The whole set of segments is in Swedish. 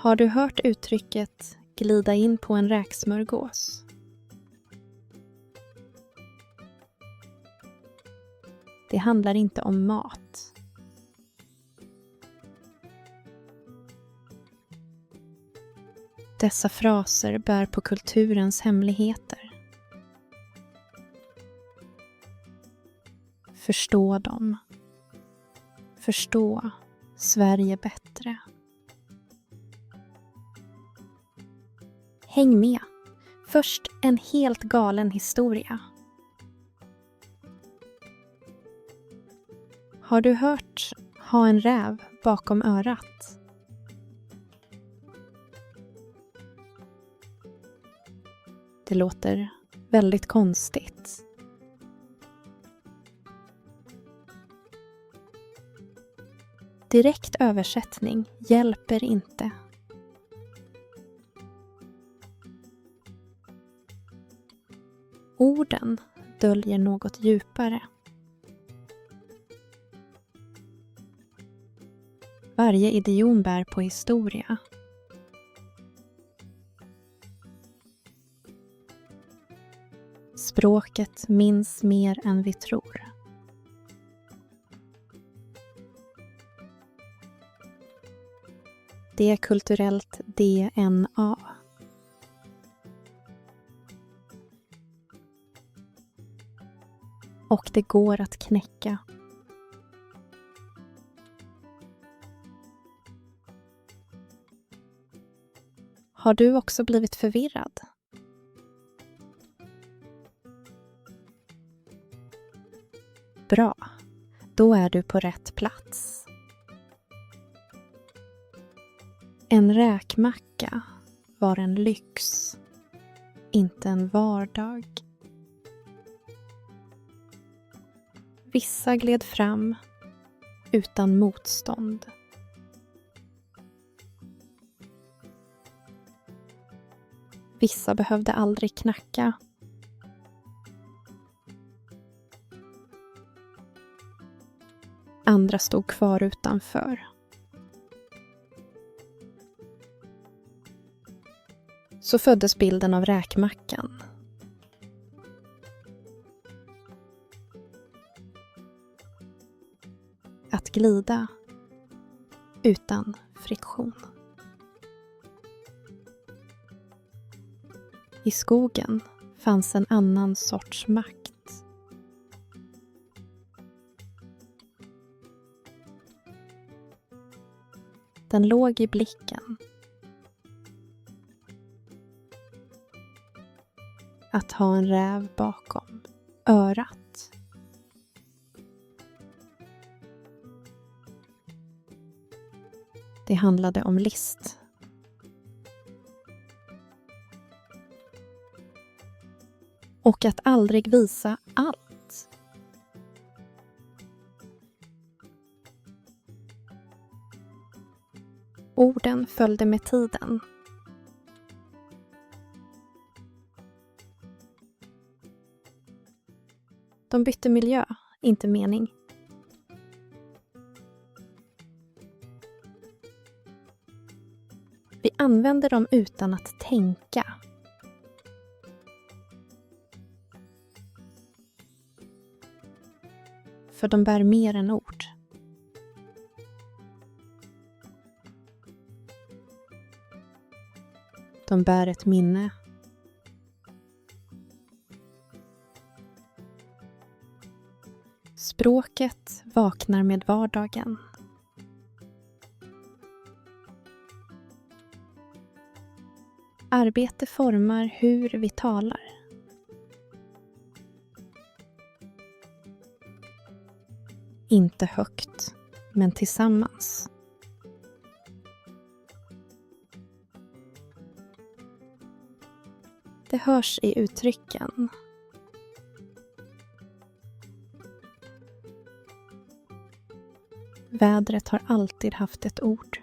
Har du hört uttrycket glida in på en räksmörgås? Det handlar inte om mat. Dessa fraser bär på kulturens hemligheter. Förstå dem. Förstå Sverige bättre. Häng med. Först en helt galen historia. Har du hört ha en räv bakom örat? Det låter väldigt konstigt. Direkt översättning hjälper inte. Orden döljer något djupare. Varje idiom bär på historia. Språket minns mer än vi tror. Det är kulturellt DNA. Och det går att knäcka. Har du också blivit förvirrad? Bra, då är du på rätt plats. En räkmacka var en lyx, inte en vardag. Vissa gled fram utan motstånd. Vissa behövde aldrig knacka. Andra stod kvar utanför. Så föddes bilden av räkmackan. Att glida utan friktion. I skogen fanns en annan sorts makt. Den låg i blicken. Att ha en räv bakom örat. Det handlade om list. Och att aldrig visa allt. Orden följde med tiden. De bytte miljö, inte mening. Vi använder dem utan att tänka. För de bär mer än ord. De bär ett minne. Språket vaknar med vardagen. Arbete formar hur vi talar. Inte högt, men tillsammans. Det hörs i uttrycken. Vädret har alltid haft ett ord.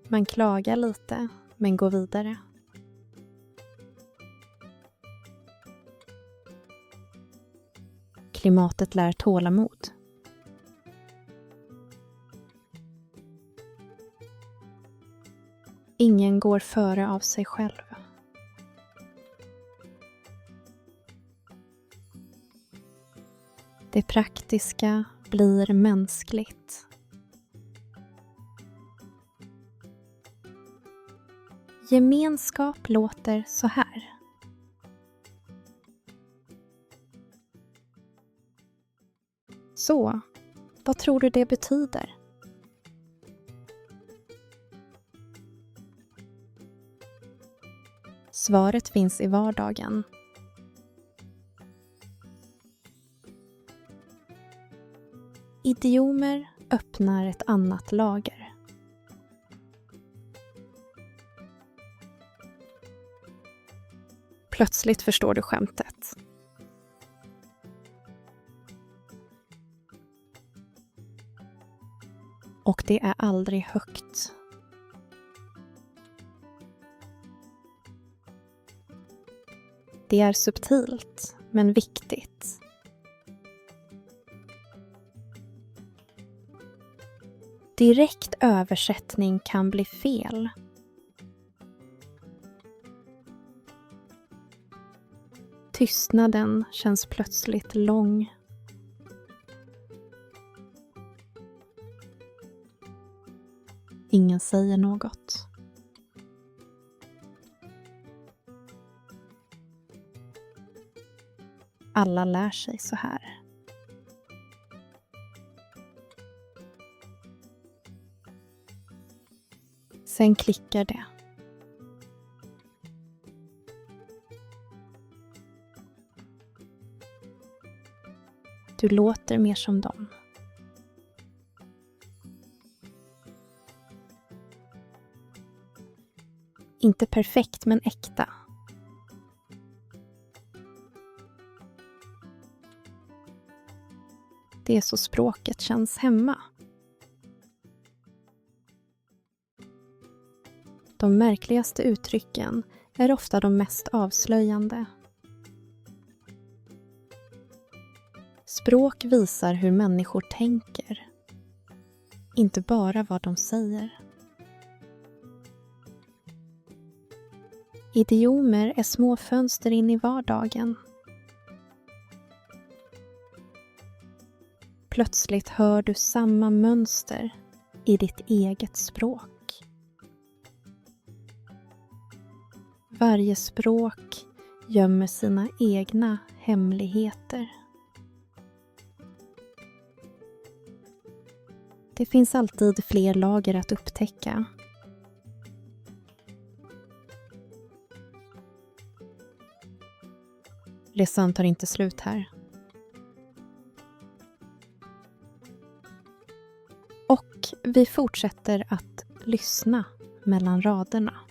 Man klagar lite, men går vidare. Klimatet lär tålamod. Ingen går före av sig själv. Det praktiska blir mänskligt. Gemenskap låter så här. Så, vad tror du det betyder? Svaret finns i vardagen. Idiomer öppnar ett annat lager. Plötsligt förstår du skämtet. Och det är aldrig högt. Det är subtilt, men viktigt. Direkt översättning kan bli fel. Tystnaden känns plötsligt lång. Ingen säger något. Alla lär sig så här. Sen klickar det. Du låter mer som dem. Inte perfekt, men äkta. Det är så språket känns hemma. De märkligaste uttrycken är ofta de mest avslöjande. Språk visar hur människor tänker, inte bara vad de säger. Idiomer är små fönster in i vardagen. Plötsligt hör du samma mönster i ditt eget språk. Varje språk gömmer sina egna hemligheter. Det finns alltid fler lager att upptäcka. Resan tar inte slut här. Och vi fortsätter att lyssna mellan raderna.